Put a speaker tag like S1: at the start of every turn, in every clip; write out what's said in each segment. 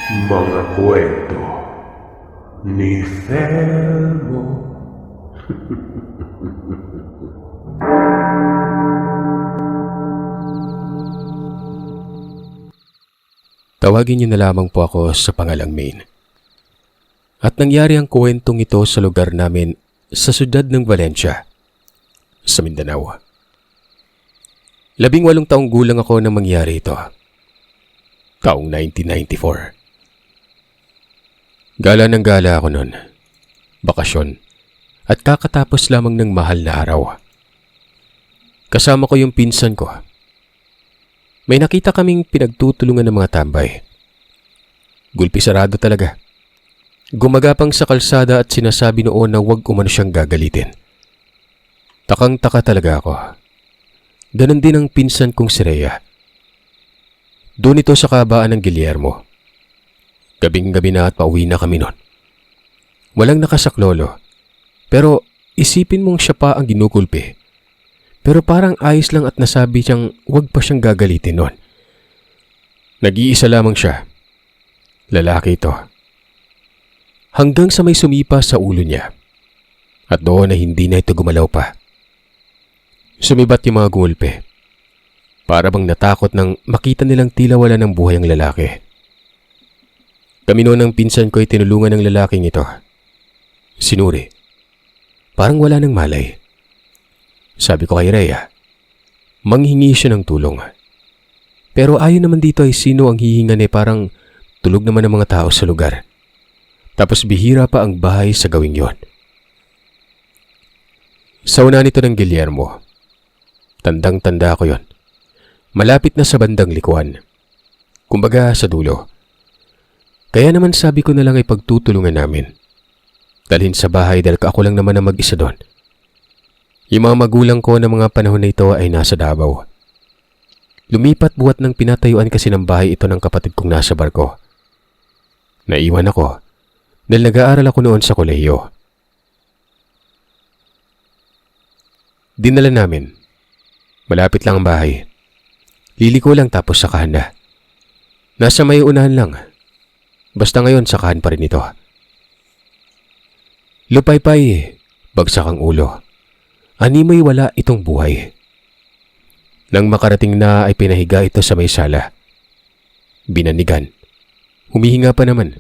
S1: Mga kwento ni Fermo.
S2: Tawagin niyo na lamang po ako sa pangalang Maine. At nangyari ang kwentong ito sa lugar namin sa siyudad ng Valencia, sa Mindanao. 18 taong gulang ako nang mangyari ito. Taong 1994. Gala ng gala ako noon. Bakasyon. At kakatapos lamang ng mahal na araw. Kasama ko yung pinsan ko. May nakita kaming pinagtutulungan ng mga tambay. Gulpi sarado talaga. Gumagapang sa kalsada at sinasabi noon na huwag umano siyang gagalitin. Takang-taka talaga ako. Ganon din ang pinsan kong si Rhea. Doon ito sa kabaan ng Guillermo. Gabing-gabi na at pauwi na kami noon. Walang nakasaklolo. Pero isipin mong siya pa ang ginukulpi. Pero parang ayos lang at nasabi siyang huwag pa siyang gagalitin noon. Nag-iisa lamang siya. Lalaki ito. Hanggang sa may sumipa sa ulo niya. At doon na hindi na ito gumalaw pa. Sumibat yung mga gumulpi. Para bang natakot nang makita nilang tila wala ng buhay ang lalaki. Kami noon ng pinsan ko ay tinulungan ng lalaking ito. Sinuri. Parang wala ng malay. Sabi ko kay Rhea, manghingi siya ng tulong. Pero ayon naman dito ay sino ang hihingan parang tulog naman ang mga tao sa lugar. Tapos bihira pa ang bahay sa gawing yon. Sa una nito ng Guillermo. Tandang-tanda ko yon. Malapit na sa bandang likuan. Kumbaga sa dulo. Kaya naman sabi ko na lang ay pagtutulungan namin. Dalhin sa bahay dahil ako lang naman ang mag-isa doon. Yung mga magulang ko na mga panahon na ito ay nasa Davao. Lumipat buhat ng pinatayuan kasi ng bahay ito ng kapatid kong nasa barko. Naiwan ako dahil nag-aaral ako noon sa kolehiyo. Dinala namin. Malapit lang ang bahay. Liliko lang tapos sakahan na. Nasa may unahan lang. Basta ngayon sakahan pa rin ito. Lupay-pay, bagsak ang ulo. Animoy wala itong buhay. Nang makarating na ay pinahiga ito sa may sala. Binanigan. Humihinga pa naman.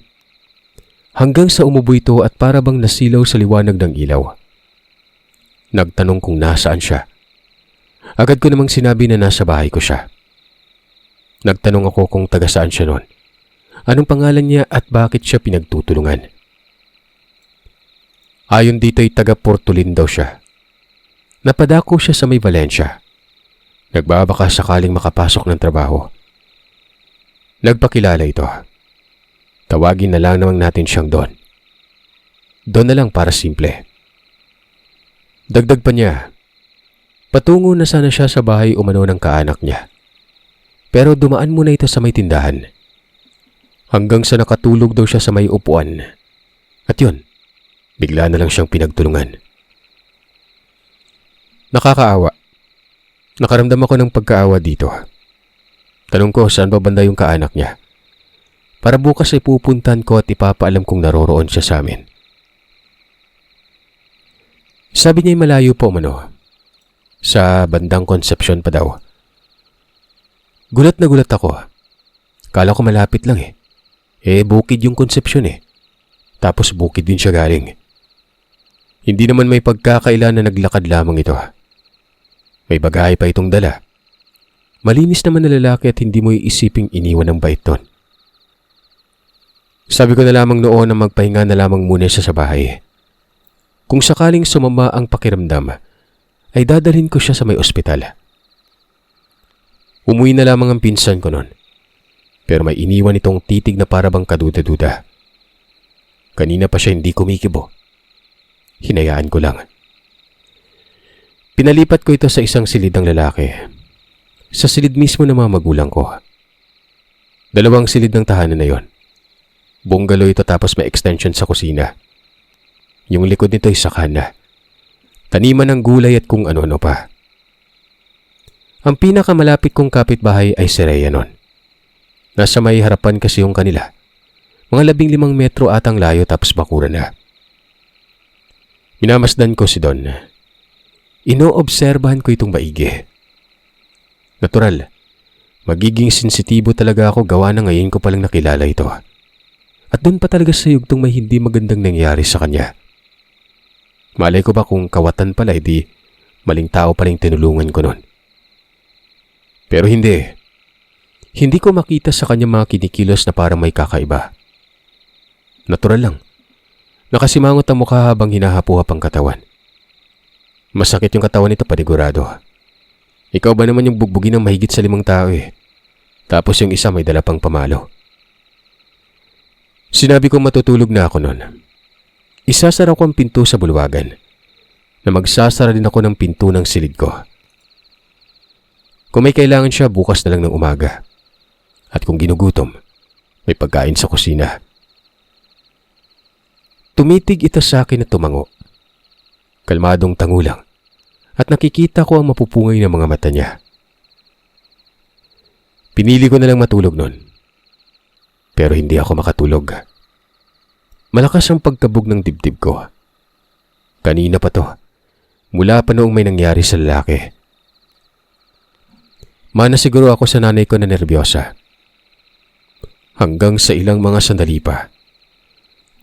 S2: Hanggang sa umubo ito at para bang nasilaw sa liwanag ng ilaw. Nagtanong kung nasaan siya. Agad ko namang sinabi na nasa bahay ko siya. Nagtanong ako kung taga saan siya noon. Anong pangalan niya at bakit siya pinagtutulungan? Ayon dito ay taga Portolin daw siya. Napadako siya sa may Valencia. Nagbabaka sakaling makapasok ng trabaho. Nagpakilala ito. Tawagin na lang naman natin siyang Don. Don na lang para simple. Dagdag pa niya, patungo na sana siya sa bahay umano ng kaanak niya. Pero dumaan muna ito sa may tindahan. Hanggang sa nakatulog daw siya sa may upuan. At yun, bigla na lang siyang pinagtulungan. Nakakaawa. Nakaramdam ako ng pagkaawa dito. Tanong ko saan ba banda yung kaanak niya. Para bukas ay pupuntan ko at ipapaalam kung naroroon siya sa amin. Sabi niya ay malayo po umano. Sa bandang Concepcion pa daw. Gulat na gulat ako. Kala ko malapit lang eh. Bukid yung Concepcion eh. Tapos bukid din siya galing. Hindi naman may pagkakaila na naglakad lamang ito. May bagahe pa itong dala. Malinis naman na lalaki at hindi mo iisiping iniwan ng bait doon. Sabi ko na lamang noon na magpahinga na lamang muna siya sa bahay. Kung sakaling sumama ang pakiramdam, ay dadalhin ko siya sa may ospital. Umuwi na lamang ang pinsan ko noon. Pero may iniwan itong titig na parabang kaduda-duda. Kanina pa siya hindi kumikibo. Hinayaan ko lang. Pinalipat ko ito sa isang silidang lalaki. Sa silid mismo ng mga magulang ko. 2 silid ng tahanan na yon. Bungalow ito tapos may extension sa kusina. Yung likod nito ay sakana. Taniman ng gulay at kung ano-ano pa. Ang pinakamalapit kong kapitbahay ay si Rhea nun. Nasa may harapan kasi yung kanila. Mga 15 metro atang layo tapos bakura na. Minamasdan ko si Don. Inoobserbahan ko itong maigi. Natural, magiging sensitibo talaga ako gawa na ngayon ko palang nakilala ito. At doon pa talaga sa yugtong may hindi magandang nangyari sa kanya. Malay ko ba kung kawatan pala, hindi maling tao palang tinulungan ko noon. Pero hindi. Hindi ko makita sa kanya mga kinikilos na parang may kakaiba. Natural lang. Nakasimangot ang mukha habang hinahapuhap ang katawan. Masakit yung katawan nito, panigurado. Ikaw ba naman yung bugbugin ng mahigit sa 5 tao eh? Tapos yung isa may dala pang pamalo. Sinabi kong matutulog na ako noon. Isasara ko ang pinto sa bulwagan. Na magsasara din ako ng pinto ng silid ko. Kung may kailangan siya, bukas na lang ng umaga. At kung ginugutom, may pagkain sa kusina. Tumitig ito sa akin at tumango. Kalmadong tango lang. At nakikita ko ang mapupungay ng mga mata niya. Pinili ko na lang matulog noon. Pero hindi ako makatulog. Malakas ang pagkabog ng dibdib ko. Kanina pa to. Mula pa noong may nangyari sa lalaki. Mana siguro ako sa nanay ko na nervyosa. Hanggang sa ilang mga sandali pa.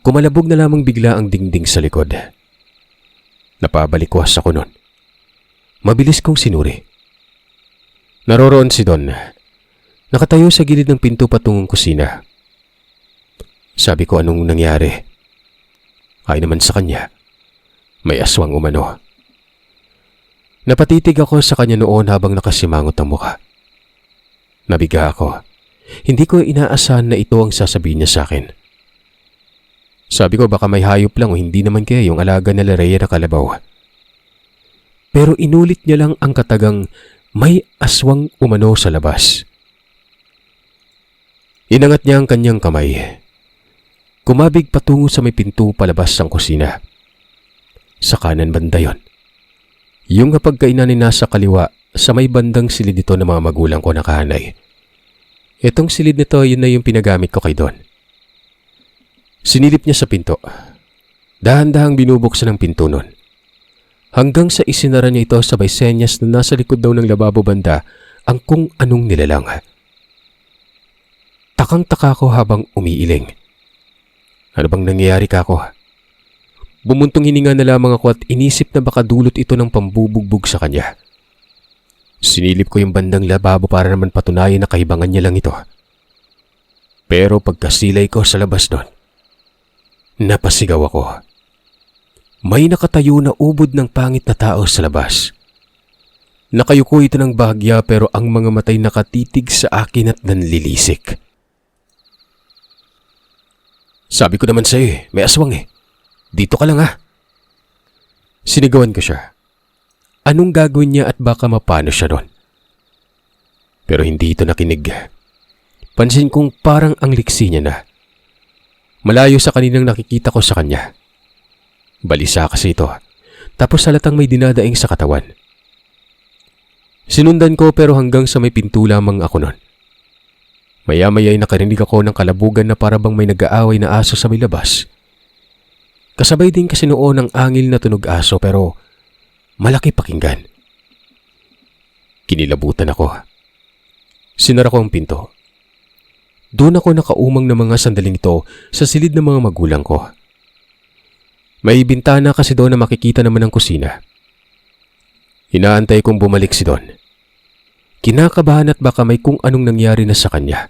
S2: Kumalabog na lamang bigla ang dingding sa likod. Napabalikwas ako noon. Mabilis kong sinuri. Naroroon si Don. Nakatayo sa gilid ng pinto patungong kusina. Sabi ko anong nangyari. Ay naman sa kanya. May aswang umano. Napatitig ako sa kanya noon habang nakasimangot ang mukha. Nabiga ako. Hindi ko inaasahan na ito ang sasabihin niya sa akin. Sabi ko baka may hayop lang o hindi naman kaya yung alaga nila Rhea na kalabaw. Pero inulit niya lang ang katagang may aswang umano sa labas. Inangat niya ang kanyang kamay. Kumabig patungo sa may pinto palabas ng kusina. Sa kanan banda yon. Yung kapagkainan ni nasa kaliwa sa may bandang silid nito ng mga magulang ko nakahanay. Itong silid nito yun na yung pinagamit ko kay Don. Sinilip niya sa pinto. Dahan-dahang binubuksan ang pinto nun. Hanggang sa isinara niya ito sabay senyas na nasa likod daw ng lababo banda ang kung anong nilalang. Takang-taka ko habang umiiling. Ano bang nangyayari ka ako? Bumuntong hininga na lamang ako at inisip na baka dulot ito ng pambubugbog sa kanya. Sinilip ko yung bandang lababo para naman patunayan na kahibangan niya lang ito. Pero pagkasilay ko sa labas nun, napasigaw ako. May nakatayo na ubod ng pangit na tao sa labas. Nakayuko ito ng bahagya pero ang mga matay nakatitig sa akin at nanlilisik. Sabi ko naman sa'yo may aswang eh. Dito ka lang ha. Sinigawan ko siya. Anong gagawin niya at baka mapano siya doon? Pero hindi ito nakinig. Pansin kong parang ang liksi niya na. Malayo sa kaninang nakikita ko sa kanya. Balisa kasi ito. Tapos halatang may dinadaing sa katawan. Sinundan ko pero hanggang sa may pinto lamang ako noon. Maya-maya ay nakarinig ako ng kalabugan na parabang may nag-aaway na aso sa may labas. Kasabay din kasi noon ang angil na tunog aso pero malaki pakinggan. Kinilabutan ako. Sinara ko ang pinto. Doon ako nakaumang ng mga sandaling ito sa silid ng mga magulang ko. May bintana kasi doon na makikita naman ang kusina. Inaantay kong bumalik si Don. Kinakabahan at baka may kung anong nangyari na sa kanya.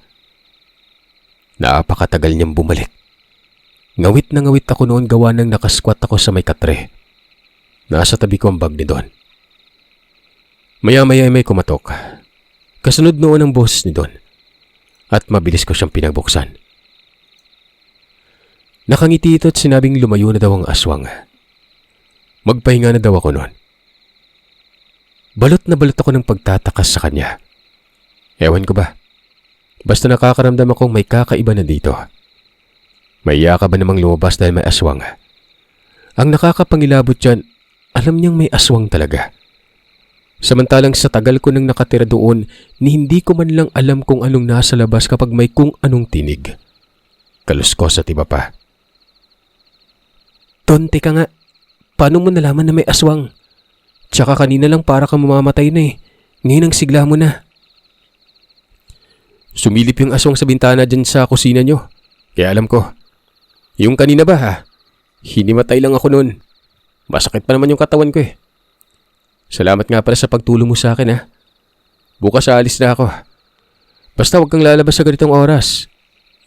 S2: Napakatagal niyang bumalik. Ngawit na ngawit ako noon gawa ng nakasquat ako sa may katre. Nasa tabi ko ang bag ni Don. Maya-maya ay may kumatok. Kasunod noon ang boses ni Don. At mabilis ko siyang pinagbuksan. Nakangiti ito at sinabing lumayo na daw ang aswang. Magpahinga na daw ako noon. Balot na balot ako ng pagtatakas sa kanya. Ewan ko ba? Basta nakakaramdam akong may kakaiba na dito. May ka ba namang lumabas dahil may aswang? Ang nakakapangilabot dyan, alam niyang may aswang talaga. Samantalang sa tagal ko nang nakatira doon, ni hindi ko man lang alam kung anong nasa labas kapag may kung anong tinig. kaluskos at iba pa. Tonte ka nga. Paano mo nalaman na may aswang? Tsaka kanina lang para kang mamamatay na eh. Ngayon ang sigla mo na. Sumilip yung aswang sa bintana dyan sa kusina nyo. Kaya alam ko. Yung kanina ba ha? Hinimatay lang ako noon. Masakit pa naman yung katawan ko eh. Salamat nga pala sa pagtulong mo sa akin ha. Bukas aalis na ako. Basta huwag kang lalabas sa ganitong oras.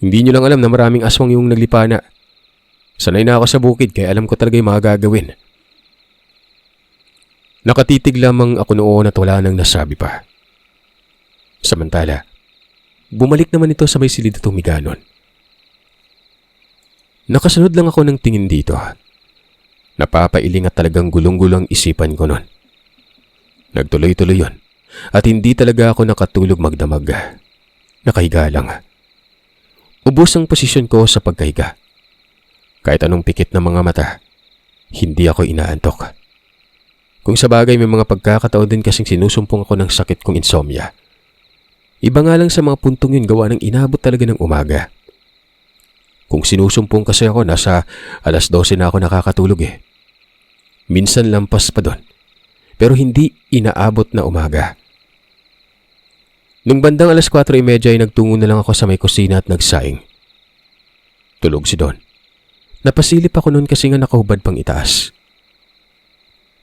S2: Hindi nyo lang alam na maraming aswang yung naglipana. Sanay na ako sa bukid kaya alam ko talaga yung mga gagawin. Nakatitig lamang ako noon at wala nang nasabi pa. Samantala, bumalik naman ito sa may silid at humiganon. Nakasunod lang ako ng tingin dito. Napapailing at talagang gulong-gulong isipan ko nun. Nagtuloy-tuloy yun at hindi talaga ako nakatulog magdamag. Nakahiga lang. Ubos ang posisyon ko sa pagkahiga. Kahit anong pikit ng mga mata, hindi ako inaantok. Kung sa bagay may mga pagkakataon din kasing sinusumpong ako ng sakit kong insomnia. Iba nga lang sa mga puntong yun gawa ng inabot talaga ng umaga. Kung sinusumpong kasi ako, nasa 12:00 na ako nakakatulog eh. Minsan lampas pa doon, pero hindi inaabot na umaga. Nung bandang 4:30 ay nagtungo na lang ako sa may kusina at nagsaing. Tulog si Don. Napasilip ako noon kasi nga nakahubad pang itaas.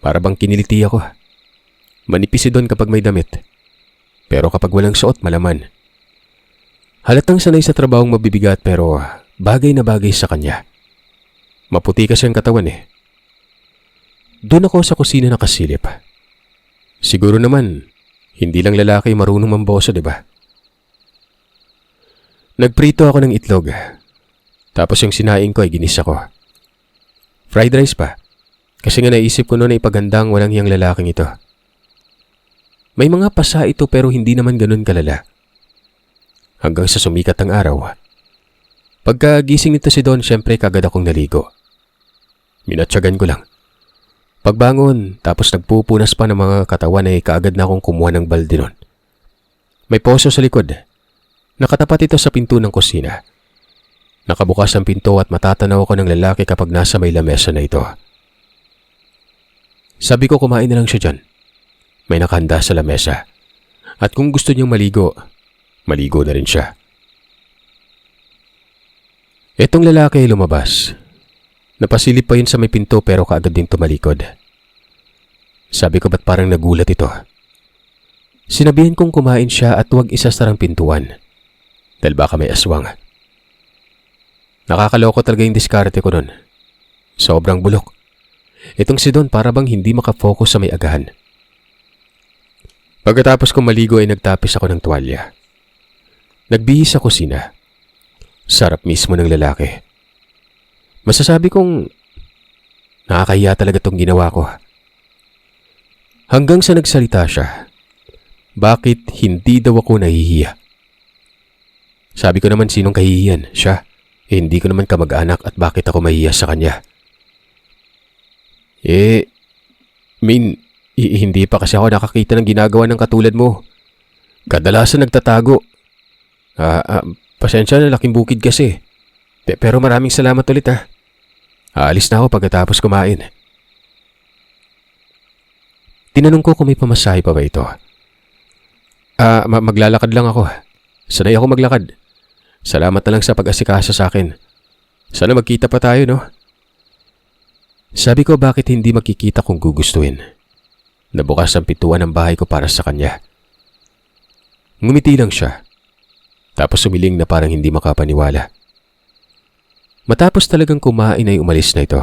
S2: Para bang kiniliti ako. Manipis si Don kapag may damit. Pero kapag walang suot, malaman. Halatang sanay sa trabahong mabibigat pero bagay na bagay sa kanya. Maputi kasi ang katawan eh. Doon ako sa kusina nakasilip. Siguro naman, hindi lang lalaki marunong mamboso, diba? Nagprito ako ng itlog. Tapos yung sinaing ko ay ginisa ko. Fried rice pa. Kasi nga naisip ko noon na ipagandang walang hiyang lalaking ito. May mga pasa ito pero hindi naman ganun kalala. Hanggang sa sumikat ang araw. Pagkagising nito si Don, syempre kagad akong naligo. Minatsagan ko lang. Pagbangon, tapos nagpupunas pa ng mga katawan ay kaagad na akong kumuha ng balde nun. May poso sa likod. Nakatapat ito sa pinto ng kusina. Nakabukas ang pinto at matatanaw ako ng lalaki kapag nasa may lamesa na ito. Sabi ko kumain na lang siya dyan. May nakahanda sa lamesa. At kung gusto niyang maligo, maligo na rin siya. Itong lalaki ay lumabas. Napasilip pa yun sa may pinto pero kaagad din tumalikod. Sabi ko ba't parang nagulat ito? Sinabihan kong kumain siya at huwag isasarang pintuan. Dahil baka may aswang. Nakakaloko talaga yung diskarte ko nun. Sobrang bulok. Itong si Don para bang hindi makafocus sa may agahan. Pagkatapos kong maligo ay nagtapis ako ng tuwalya. Nagbihis sa kusina. Sarap mismo ng lalaki. Masasabi kong nakakahiya talaga tong ginawa ko. Hanggang sa nagsalita siya, bakit hindi daw ako nahihiya? Sabi ko naman sinong kahihiyan, siya. Hindi ko naman kamag-anak at bakit ako mahihiya sa kanya? Hindi pa kasi ako nakakita ng ginagawa ng katulad mo. Kadalasan nagtatago. Pasensya na, laking bukid kasi. Pero maraming salamat ulit ha. Aalis na ako pagkatapos kumain. Tinanong ko kung may pamasahe pa ba ito. Maglalakad lang ako. Sanay ako maglakad. Salamat na lang sa pag-asikasa sa akin. Sana magkita pa tayo, no? Sabi ko bakit hindi makikita kung gugustuhin. Nabukas ang pintuan ng bahay ko para sa kanya. Ngumiti lang siya. Tapos sumiling na parang hindi makapaniwala. Matapos talagang kumain ay umalis na ito.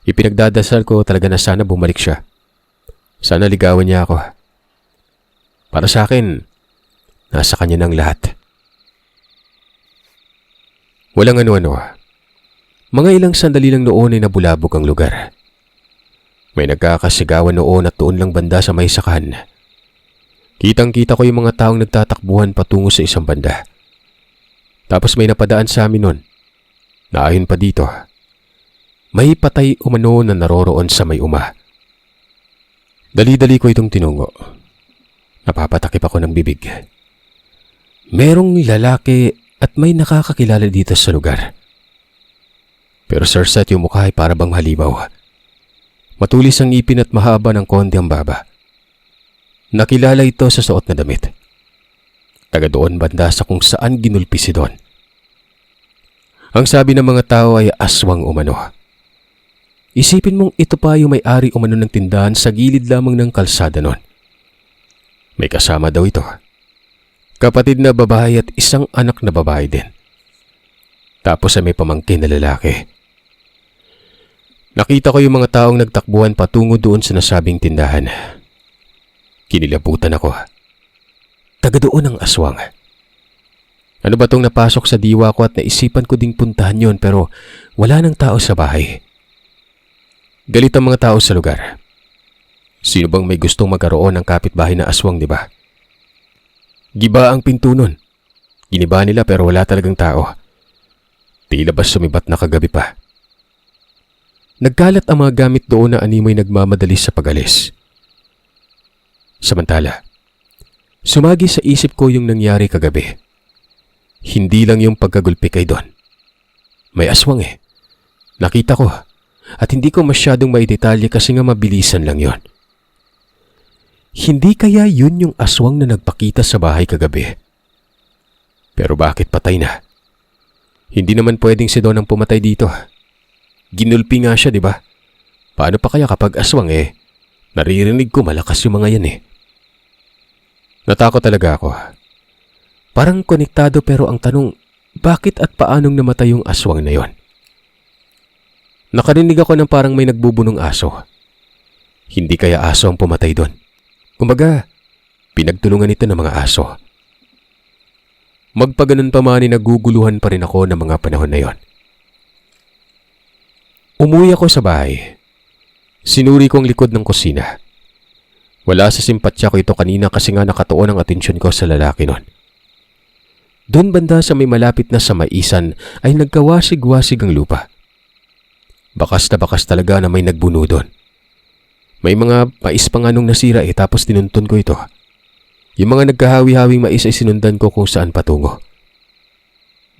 S2: Ipinagdadasal ko talaga na sana bumalik siya. Sana ligawan niya ako. Para sa akin, nasa kanya ng lahat. Walang ano-ano. Mga ilang sandali lang noon ay nabulabog ang lugar. May nagkakasigawan noon at doon lang banda sa may sakahan. Kitang-kita ko yung mga taong nagtatakbuhan patungo sa isang banda. Tapos may napadaan sa amin nun. Naayon pa dito. May patay umano na naroroon sa may uma. Dali-dali ko itong tinungo. Napapatakip ako ng bibig. Merong lalaki at may nakakakilala dito sa lugar. Pero Sir Seth, yung mukha ay para bang halimaw. Matulis ang ngipin at mahaba ng konti ang baba. Nakilala ito sa suot na damit. Taga doon banda sa kung saan ginulpi si Don. Ang sabi ng mga tao ay aswang umano. Isipin mong ito pa yung may-ari umano ng tindahan sa gilid lamang ng kalsada noon. May kasama daw ito. Kapatid na babae at isang anak na babae din. Tapos ay may pamangkin na lalaki. Nakita ko yung mga taong nagtakbuhan patungo doon sa nasabing tindahan. Kinilabutan ako. Taga doon ang aswang. Ano ba tong napasok sa diwa ko at naisipan ko ding puntahan yon pero wala nang tao sa bahay. Galit ang mga tao sa lugar. Sino bang may gustong magkaroon ng kapitbahay na aswang, di ba? Giba ang pinto nun. Giniba nila pero wala talagang tao. Tila ba sumibat na kagabi pa. Nagkalat ang mga gamit doon na animoy nagmamadali sa pag-alis. Samantala, sumagi sa isip ko yung nangyari kagabi. Hindi lang yung pagkagulpi kay Don. May aswang eh. Nakita ko at hindi ko masyadong maidetalye kasi nga mabilisan lang yon. Hindi kaya yun yung aswang na nagpakita sa bahay kagabi? Pero bakit patay na? Hindi naman pwedeng si Don ang pumatay dito. Ginulpi nga siya, di ba? Paano pa kaya kapag aswang eh? Naririnig ko malakas yung mga yan eh. Natakot talaga ako. Parang konektado pero ang tanong, bakit at paanong namatay yung aswang na yon? Nakarinig ako ng parang may nagbubunong aso. Hindi kaya aso ang pumatay doon. Kumbaga, pinagtulungan ito ng mga aso. Magpaganon pa man naguguluhan pa rin ako ng mga panahon na yon. Umuwi ako sa bahay. Sinuri ko ang likod ng kusina. Wala sa simpatsya ko ito kanina kasi nga nakatuon ang atensyon ko sa lalaki nun. Doon banda sa may malapit na sa maisan ay nagkawasig-wasig ang lupa. Bakas na bakas talaga na may nagbuno doon. May mga mais pa nga nung nasira tapos tinuntun ko ito. Yung mga nagkahawi-hawing mais ay sinundan ko kung saan patungo.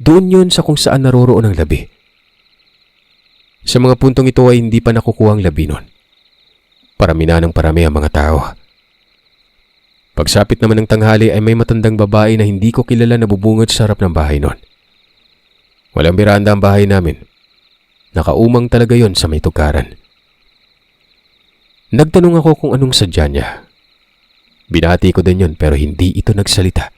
S2: Doon yun sa kung saan naroroon ang labi. Sa mga puntong ito ay hindi pa nakukuha ang labi nun. Parami na ng parami ang mga tao. Pagsapit naman ng tanghali ay may matandang babae na hindi ko kilala na bubungad sa harap ng bahay nun. Walang biranda ang bahay namin. Nakaumang talaga yon sa may tukaran. Nagtanong ako kung anong sadya niya. Binati ko din yon pero hindi ito nagsalita.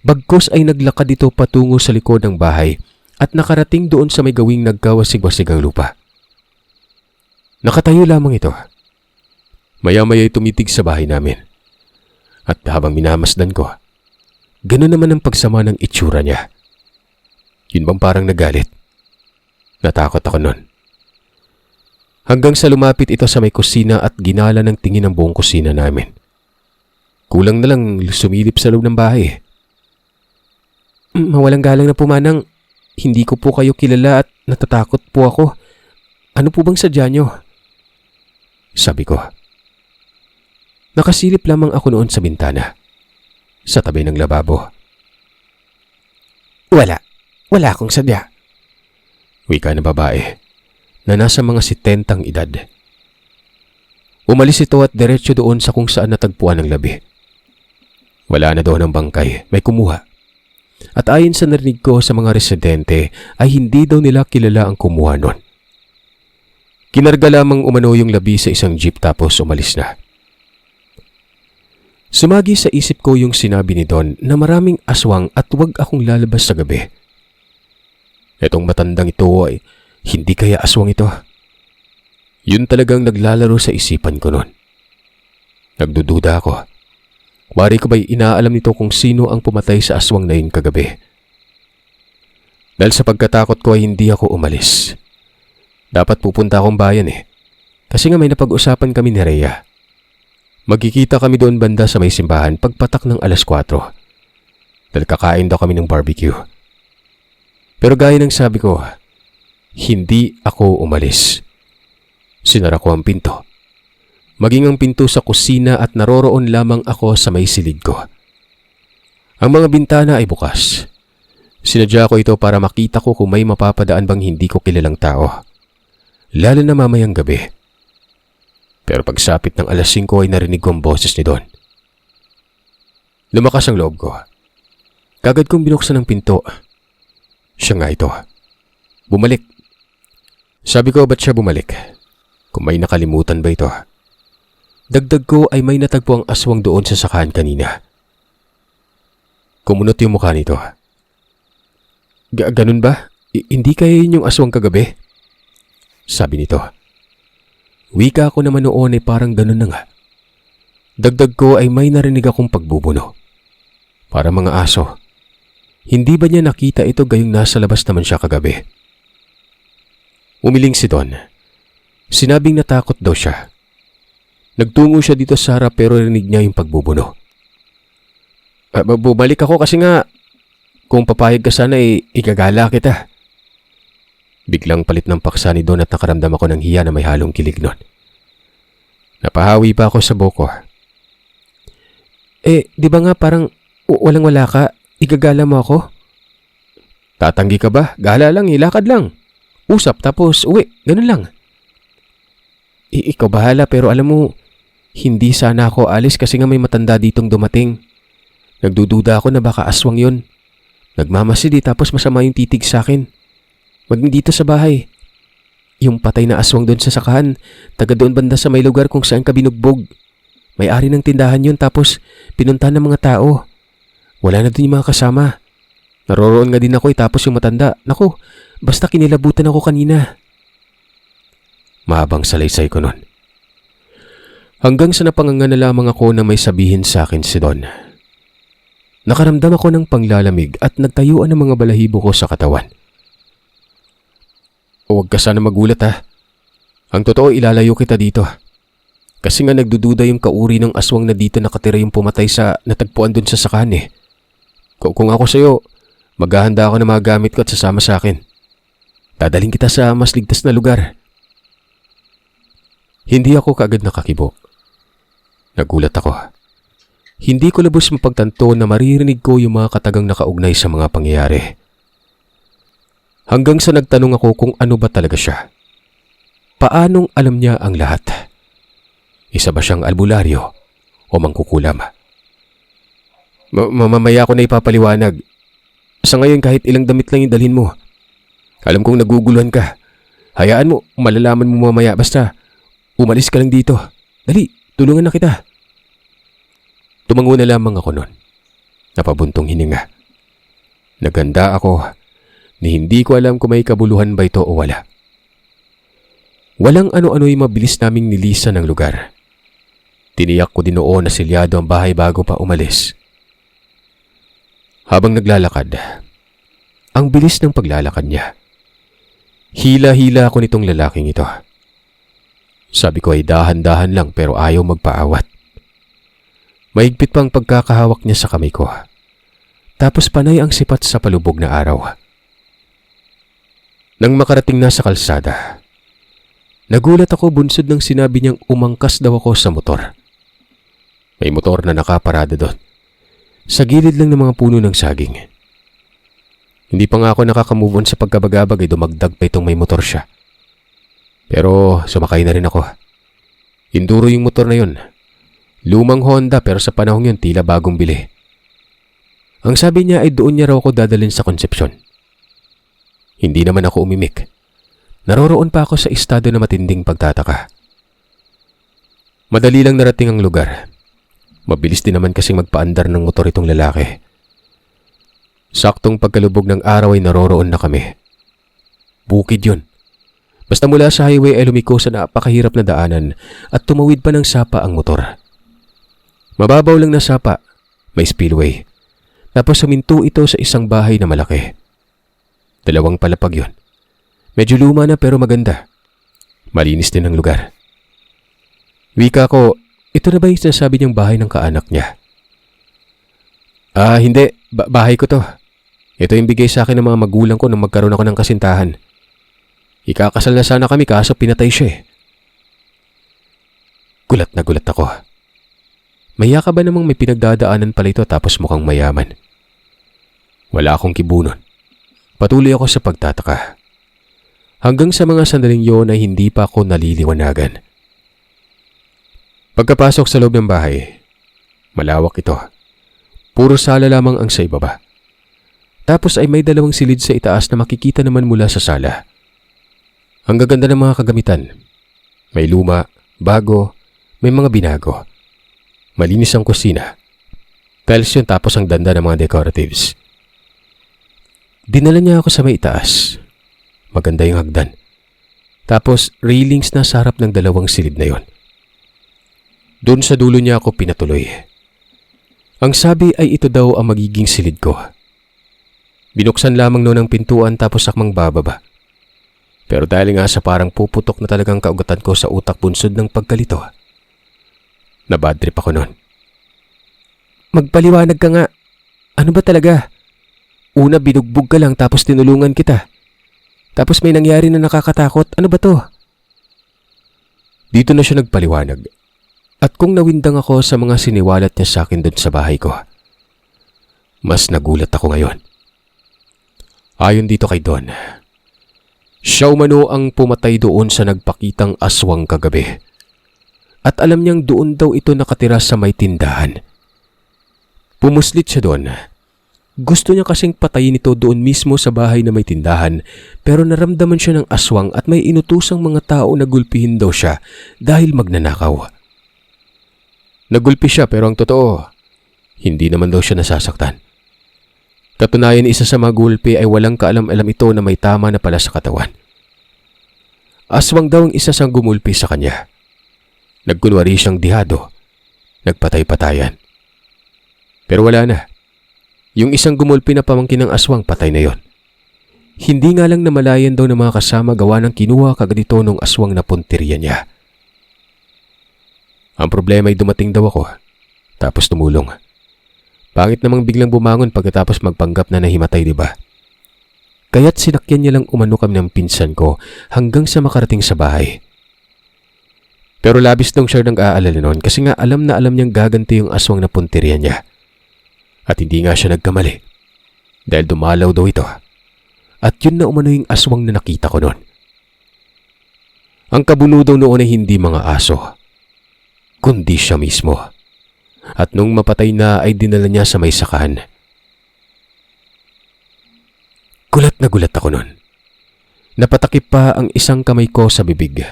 S2: Bagkus ay naglakad ito patungo sa likod ng bahay at nakarating doon sa may gawing nagkawasig-wasig ang lupa. Nakatayo lamang ito. Maya-maya ay tumitig sa bahay namin. At habang minamasdan ko, gano'n naman ang pagsama ng itsura niya. Yun bang parang nagalit? Natakot ako nun. Hanggang sa lumapit ito sa may kusina at ginala ng tingin ang buong kusina namin. Kulang na lang sumilip sa loob ng bahay. Mawalang galang na po manang, hindi ko po kayo kilala at natatakot po ako. Ano po bang sadya niyo? Sabi ko. Nakasilip lamang ako noon sa bintana, sa tabi ng lababo. Wala akong sadya. Wika na babae, na nasa mga 70 edad. Umalis ito at diretso doon sa kung saan natagpuan ang labi. Wala na doon ang bangkay, may kumuha. At ayon sa narinig ko sa mga residente ay hindi daw nila kilala ang kumuha noon. Kinarga lamang umano yung labi sa isang jeep tapos umalis na. Sumagi sa isip ko yung sinabi ni Don na maraming aswang at huwag akong lalabas sa gabi. Etong matandang ito ay hindi kaya aswang ito. Yun talagang naglalaro sa isipan ko noon. Nagdududa ako. Wari ko ba'y inaalam nito kung sino ang pumatay sa aswang na yun kagabi? Dahil sa pagkatakot ko ay hindi ako umalis. Dapat pupunta akong bayan Kasi nga may napag-usapan kami ni Rhea. Magkikita kami doon banda sa may simbahan pagpatak ng 4:00. Dahil kakain daw kami ng barbecue. Pero gaya ng sabi ko, hindi ako umalis. Sinara ko ang pinto. Maging ang pinto sa kusina at naroroon lamang ako sa may silid ko. Ang mga bintana ay bukas. Sinadya ko ito para makita ko kung may mapapadaan bang hindi ko kilalang tao. Lalo na mamayang gabi. Pero pagsapit ng alas 5 ay narinig ko ang boses ni Don. Lumakas ang loob ko. Kagad kong binuksan ang pinto. Siya nga ito. Bumalik. Sabi ko, ba't siya bumalik? Kung may nakalimutan ba ito? Dagdag ko ay may natagpo ang aswang doon sa sakahan kanina. Kumunot yung mukha nito. Ganun ba? Hindi kaya yun yung aswang kagabi? Sabi nito. Wika ko naman noon ay parang ganun na nga. Dagdag ko ay may narinig akong pagbubuno. Para mga aso. Hindi ba niya nakita ito gayong nasa labas naman siya kagabi? Umiling si Don. Sinabing natakot daw siya. Nagtungo siya dito sa harap pero rinig niya yung pagbubuno. Bumalik ako kasi nga kung papayag ka sana igagala kita. Biglang palit ng paksa ni Don at nakaramdam ako ng hiya na may halong kilig nun. Napahawi pa ako sa buko. Di ba nga parang walang-wala ka? Igagala mo ako? Tatanggi ka ba? Gala lang, lakad lang. Usap tapos uwi, ganun lang. Ikaw bahala pero alam mo, hindi sana ako alis kasi nga may matanda ditong dumating. Nagdududa ako na baka aswang yun. Nagmamasid tapos masama yung titig sa akin. Maging dito sa bahay. Yung patay na aswang doon sa sakahan, taga doon banda sa may lugar kung saan ka binugbog. May-ari ng tindahan yun tapos pinuntahan ng mga tao. Wala na din yung mga kasama. Naroroon nga din ako tapos yung matanda. Naku, basta kinilabutan ako kanina. Mahabang salaysay ko nun. Hanggang sa napanganga na lamang ako na may sabihin sa akin si Don. Nakaramdam ako ng panglalamig at nagtayuan ng mga balahibo ko sa katawan. Huwag ka sana magulat ha. Ang totoo ilalayo kita dito. Kasi nga nagdududa yung kauri ng aswang na dito nakatira yung pumatay sa natagpuan dun sa sakahan eh. Kung ako sa'yo, maghahanda ako ng mga gamit ko at sasama sa akin. Dadaling kita sa mas ligtas na lugar. Hindi ako kaagad nakakibo. Nagulat ako. Hindi ko labos mapagtanto na maririnig ko yung mga katagang nakaugnay sa mga pangyayari. Hanggang sa nagtanong ako kung ano ba talaga siya. Paanong alam niya ang lahat? Isa ba siyang albularyo o mangkukulam? Mamaya ko na ipapaliwanag. Sa ngayon kahit ilang damit lang yung dalhin mo. Alam kong naguguluhan ka. Hayaan mo, malalaman mo mamaya basta umalis ka lang dito. Dali, tulungan na kita. Tumango na lamang ako nun. Napabuntong hininga. Naganda ako ni hindi ko alam kung may kabuluhan ba ito o wala. Walang ano-ano'y mabilis naming nilisan ng lugar. Tiniyak ko din noon na silyado ang bahay bago pa umalis. Habang naglalakad, ang bilis ng paglalakad niya. Hila-hila ako nitong lalaking ito. Sabi ko ay dahan-dahan lang pero ayaw magpaawat. Mahigpit pang pagkakahawak niya sa kamay ko. Tapos panay ang sipat sa palubog na araw. Nang makarating na sa kalsada, nagulat ako bunsod ng sinabi niyang umangkas daw ako sa motor. May motor na nakaparada doon. Sa gilid lang ng mga puno ng saging. Hindi pa nga ako nakakamove on sa pagkabagabag ay dumagdag pa itong may motor siya. Pero sumakay na rin ako. Enduro yung motor na yun. Lumang Honda pero sa panahon yun tila bagong bili. Ang sabi niya ay doon niya raw ako dadalhin sa Concepcion. Hindi naman ako umimik. Naroroon pa ako sa estado na matinding pagtataka. Madali lang narating ang lugar. Mabilis din naman kasing magpaandar ng motor itong lalaki. Saktong pagkalubog ng araw ay naroroon na kami. Bukid yun. Basta mula sa highway ay lumiko sa napakahirap na daanan at tumawid pa ng sapa ang motor. Mababaw lang na sapa, may spillway. Tapos huminto ito sa isang bahay na malaki. 2 palapag yun. Medyo luma na pero maganda. Malinis din ang lugar. Wika ko, ito na ba yung sinasabi niyang bahay ng kaanak niya? Hindi. Bahay ko to. Ito yung bigay sa akin ng mga magulang ko nang magkaroon ako ng kasintahan. Ikakasal na sana kami kaso pinatay siya eh. Gulat na gulat ako. Maya ka ba namang may pinagdadaanan pala ito tapos mukhang mayaman? Wala akong kibunon. Patuloy ako sa pagtataka. Hanggang sa mga sandaling yun ay hindi pa ako naliliwanagan. Pagkapasok sa loob ng bahay, malawak ito. Puro sala lamang ang sa ibaba. Tapos ay may 2 silid sa itaas na makikita naman mula sa sala. Ang gaganda ng mga kagamitan. May luma, bago, may mga binago. Malinis ang kusina. Tiles yun tapos ang danda ng mga decoratives. Dinala niya ako sa may itaas. Maganda yung hagdan. Tapos railings na sa harap ng 2 silid na yon. Doon sa dulo niya ako pinatuloy. Ang sabi ay ito daw ang magiging silid ko. Binuksan lamang noon ang pintuan tapos akmang bababa. Pero dahil nga sa parang puputok na talagang kaugatan ko sa utak bunsod ng pagkalito, nabadtrip ako noon. Magpaliwanag ka nga. Ano ba talaga? Una binugbog ka lang tapos tinulungan kita. Tapos may nangyari na nakakatakot. Ano ba to? Dito na siya nagpaliwanag. At kung nawindang ako sa mga siniwalat niya sa akin doon sa bahay ko, mas nagulat ako ngayon. Ayon dito kay Don, siya umano ang pumatay doon sa nagpakitang aswang kagabi. At alam niyang doon daw ito nakatira sa may tindahan. Pumuslit siya doon. Gusto niya kasing patayin ito doon mismo sa bahay na may tindahan, pero naramdaman siya ng aswang at may inutusang mga tao na gulpihin daw siya dahil magnanakaw. Nagulpi siya pero ang totoo, hindi naman daw siya nasasaktan. Katunayan, isa sa mga gulpi ay walang kaalam-alam ito na may tama na pala sa katawan. Aswang daw ang isa sang gumulpi sa kanya. Nagkunwari siyang dihado. Nagpatay-patayan. Pero wala na. Yung isang gumulpi na pamangkin ng aswang patay na yon. Hindi nga lang namalayan daw ng mga kasama gawa ng kinuha kagadito nung aswang na punteriya niya. Ang problema ay dumating daw ako. Tapos tumulong. Pangit namang biglang bumangon pagkatapos magpanggap na nahimatay, di ba? Kaya't sinakyan niya lang umano kami ng pinsan ko hanggang sa makarating sa bahay. Pero labis daw siya nag-aalala noon kasi nga alam na alam niyang gaganti yung aswang na punteriya niya. At hindi nga siya nagkamali. Dahil dumalaw daw ito. At yun na umano yung aswang na nakita ko noon. Ang kabuno daw noon ay hindi mga aso, kundi siya mismo. At nung mapatay na ay dinala niya sa may sakahan. Gulat na gulat ako noon. Napatakip pa ang isang kamay ko sa bibig.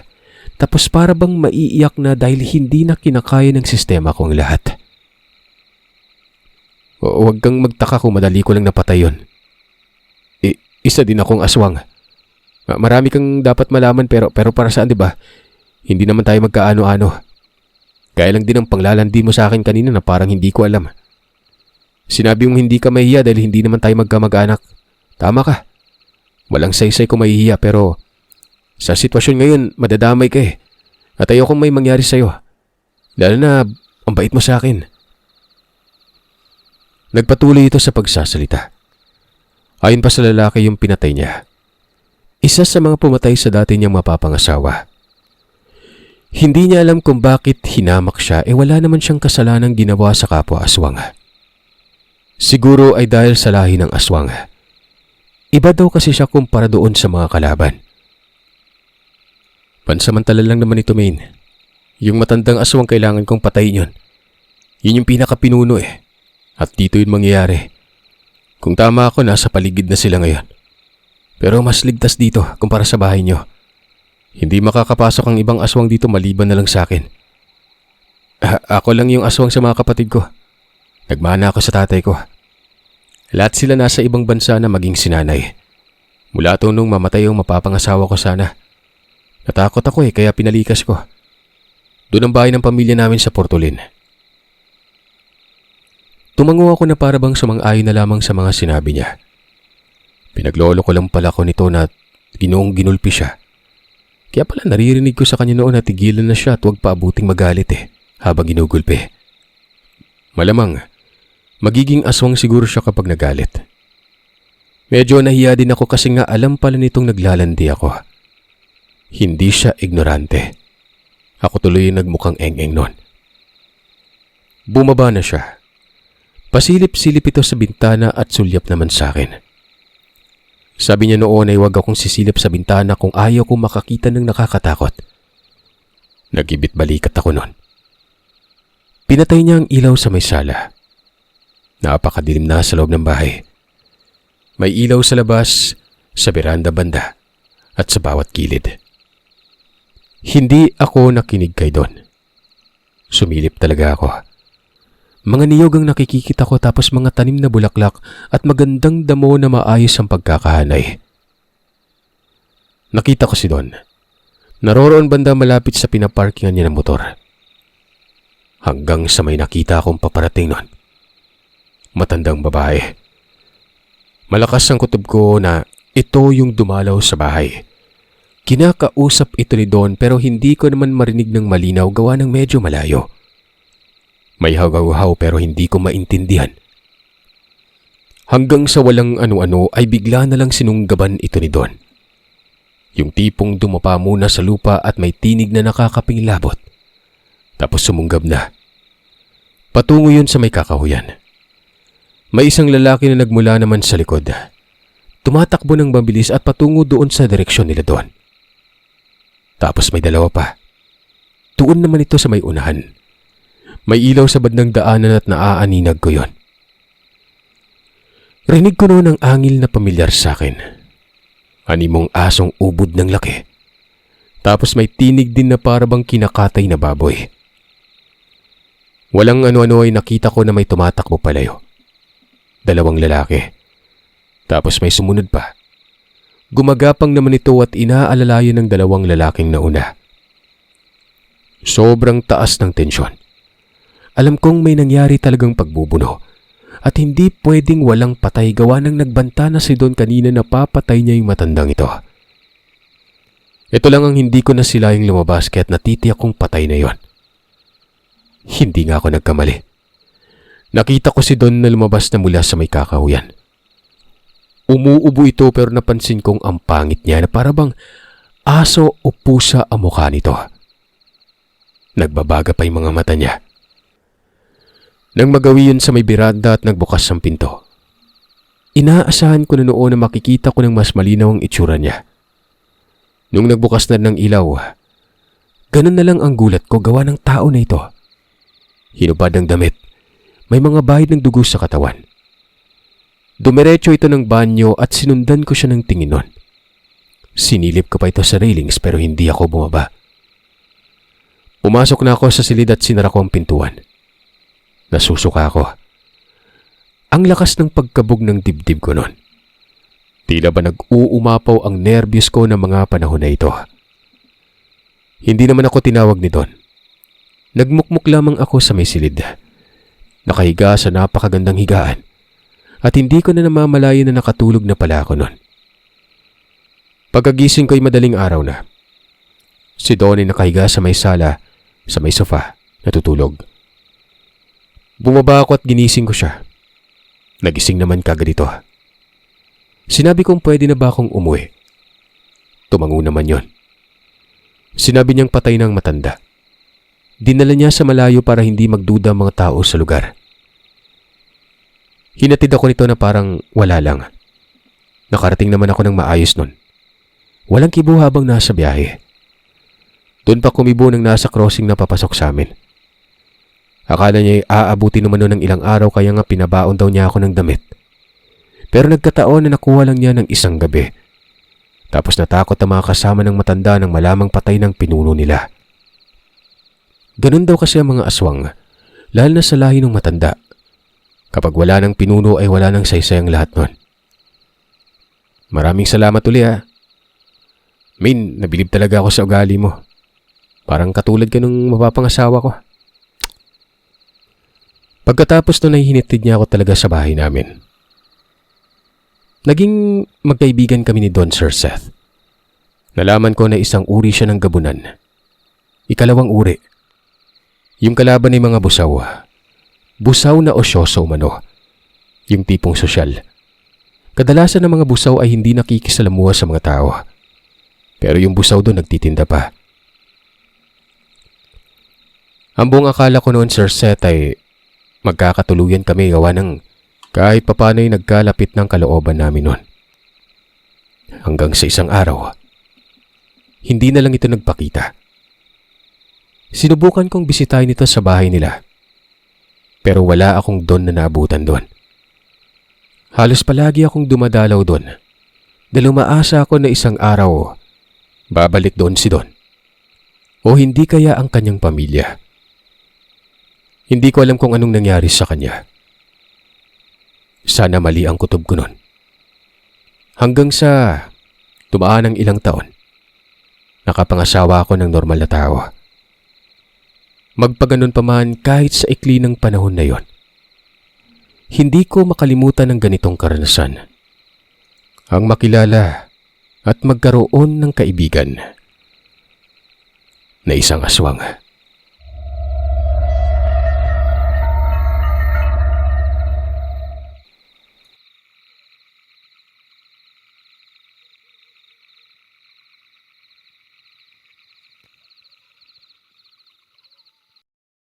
S2: Tapos para bang maiiyak na dahil hindi na kinakaya ng sistema ko ang lahat. Huwag kang magtaka kung madali ko lang napatay yun. Isa din akong aswang. Marami kang dapat malaman pero para saan, di ba? Hindi naman tayo magkaano-ano. Kaya lang din ang panglalandi mo sa akin kanina na parang hindi ko alam. Sinabi mong hindi ka mahihiya dahil hindi naman tayo magkamag-anak. Tama ka. Walang saysay ko mahihiya pero sa sitwasyon ngayon madadamay ka eh. At ayokong may mangyari sa'yo. Lalo na ang bait mo sa akin. Nagpatuloy ito sa pagsasalita. Ayon pa sa lalaki yung pinatay niya. Isa sa mga pumatay sa dati niyang mapapangasawa. Hindi niya alam kung bakit hinamak siya wala naman siyang kasalanang ginawa sa kapwa aswang. Siguro ay dahil sa lahi ng aswang. Iba daw kasi siya kumpara doon sa mga kalaban. Pansamantala lang naman ito, Maine. Yung matandang aswang kailangan kong patayin yun. Yun yung pinakapinuno eh. At dito yun mangyayari. Kung tama ako, nasa paligid na sila ngayon. Pero mas ligtas dito kumpara sa bahay niyo. Hindi makakapasok ang ibang aswang dito maliban na lang sa akin. Ako lang yung aswang sa mga kapatid ko. Nagmana ako sa tatay ko. Lahat sila nasa ibang bansa na maging sinanay. Mula to nung mamatay yung mapapangasawa ko sana. Natakot ako kaya pinalikas ko. Doon ang bahay ng pamilya namin sa Portolin. Tumango ako na parabang sumang-ayon na lamang sa mga sinabi niya. Pinaglolo ko lang pala ko nito na ginoong ginulpi siya. Kaya pala naririnig ko sa kanya noon na tigilan na siya at huwag paabuting magalit habang ginugulpi. Malamang, magiging aswang siguro siya kapag nagalit. Medyo nahiya din ako kasi nga alam pala nitong naglalandi ako. Hindi siya ignorante. Ako tuloy yung nagmukhang eng-eng noon. Bumaba na siya. Pasilip-silip ito sa bintana at sulyap naman sa akin. Sabi niya noon ay huwag akong sisilip sa bintana kung ayaw kong makakita ng nakakatakot. Nagibit balikat ako noon. Pinatay niya ang ilaw sa may sala. Napakadilim na sa loob ng bahay. May ilaw sa labas, sa beranda banda, at sa bawat gilid. Hindi ako nakinig kay Don. Sumilip talaga ako. Mga niyog ang nakikita ko tapos mga tanim na bulaklak at magandang damo na maayos ang pagkakahanay. Nakita ko si Don. Naroroon banda malapit sa pinaparkingan niya ng motor. Hanggang sa may nakita akong paparating nun. Matandang babae. Malakas ang kutob ko na ito yung dumalaw sa bahay. Kinakausap ito ni Don pero hindi ko naman marinig ng malinaw gawa ng medyo malayo. May hagaw-haw pero hindi ko maintindihan. Hanggang sa walang ano-ano ay bigla na lang sinunggaban ito ni Don. Yung tipong dumapa muna sa lupa at may tinig na nakakapinglabot. Tapos sumunggab na. Patungo yun sa may kakahuyan. May isang lalaki na nagmula naman sa likod. Tumatakbo ng mabilis at patungo doon sa direksyon nila Don. Tapos may dalawa pa. Tuon naman ito sa may unahan. May ilaw sa bandang daanan at naaaninag ko yon. Rinig ko noon ang angil na pamilyar sa akin. Animong asong ubod ng laki. Tapos may tinig din na parabang kinakatay na baboy. Walang ano-ano ay nakita ko na may tumatakbo palayo. Dalawang lalaki. Tapos may sumunod pa. Gumagapang naman ito at inaalalayan ng dalawang lalaking nauna. Sobrang taas ng tensyon. Alam kong may nangyari talagang pagbubuno at hindi pwedeng walang patay gawa ng nagbanta na si Don kanina na papatay niya yung matandang ito. Ito lang ang hindi ko na silayang lumabas kaya't natitiyak kong patay na yon. Hindi nga ako nagkamali. Nakita ko si Don na lumabas na mula sa may kakahuyan. Umuubo ito pero napansin kong ang pangit niya na parabang aso o pusa ang mukha nito. Nagbabaga pa yung mga mata niya. Nang magawi yun sa may biranda at nagbukas ang pinto. Inaasahan ko na noon na makikita ko ng mas malinaw ang itsura niya. Nung nagbukas na ng ilaw, ganun na lang ang gulat ko gawa ng tao na ito. Hinubad ang damit. May mga bahid ng dugo sa katawan. Dumiretso ito ng banyo at sinundan ko siya ng tingin nun. Sinilip ko pa ito sa railings pero hindi ako bumaba. Pumasok na ako sa silid at sinara ko ang pintuan. Nasusuka ako. Ang lakas ng pagkabog ng dibdib ko nun. Tila ba nag-uumapaw ang nervyos ko ng mga panahon na ito. Hindi naman ako tinawag ni Don. Nagmukmuk lamang ako sa may silid. Nakahiga sa napakagandang higaan. At hindi ko na namamalayan na nakatulog na pala ako nun. Pagkagising ko'y madaling araw na. Si Don ay nakahiga sa may sala, sa may sofa, natutulog. Bumaba ako at ginising ko siya. Nagising naman kagad ito. Sinabi kong pwede na ba akong umuwi. Tumango naman yon. Sinabi niyang patay ng matanda. Dinala niya sa malayo para hindi magduda ang mga tao sa lugar. Hinatid ako nito na parang wala lang. Nakarating naman ako ng maayos nun. Walang kibo habang nasa biyahe. Doon pa kumibo nang nasa crossing na papasok sa amin. Akala niya aabuti naman nun ng ilang araw kaya nga pinabaon daw niya ako ng damit. Pero nagkataon na nakuha lang niya ng isang gabi. Tapos natakot ang mga kasama ng matanda nang malamang patay ng pinuno nila. Ganun daw kasi ang mga aswang, lalo na sa lahi ng matanda. Kapag wala ng pinuno ay wala ng saysay ang lahat nun. Maraming salamat uli ha. Min, nabilib talaga ako sa ugali mo. Parang katulad ka nung mapapangasawa ko. Pagkatapos nun ay hinitid niya ako talaga sa bahay namin. Naging magkaibigan kami ni Don Sir Seth. Nalaman ko na isang uri siya ng gabunan. Ikalawang uri. Yung kalaban ay mga busaw. Busaw na osyoso umano. Yung tipong sosyal. Kadalasan ng mga busaw ay hindi nakikisalamuha sa mga tao. Pero yung busaw doon nagtitinda pa. Ang buong akala ko noon Sir Seth ay magkakatuluyan kami gawa ng kahit papano'y nagkalapit ng kalooban namin noon. hanggang sa isang araw, hindi na lang ito nagpakita. Sinubukan kong bisitahin ito sa bahay nila, pero wala akong Don na naabutan doon. Halos palagi akong dumadalaw doon dahil umaasa ako na isang araw babalik doon si Don o hindi kaya ang kanyang pamilya. Hindi ko alam kung anong nangyari sa kanya. Sana mali ang kutob ko noon. Hanggang sa tumaan ng ilang taon, nakapangasawa ako ng normal na tao. Magpaganon pa man kahit sa ikli ng panahon na yon, hindi ko makalimutan ng ganitong karanasan. Ang makilala at magkaroon ng kaibigan na isang aswang.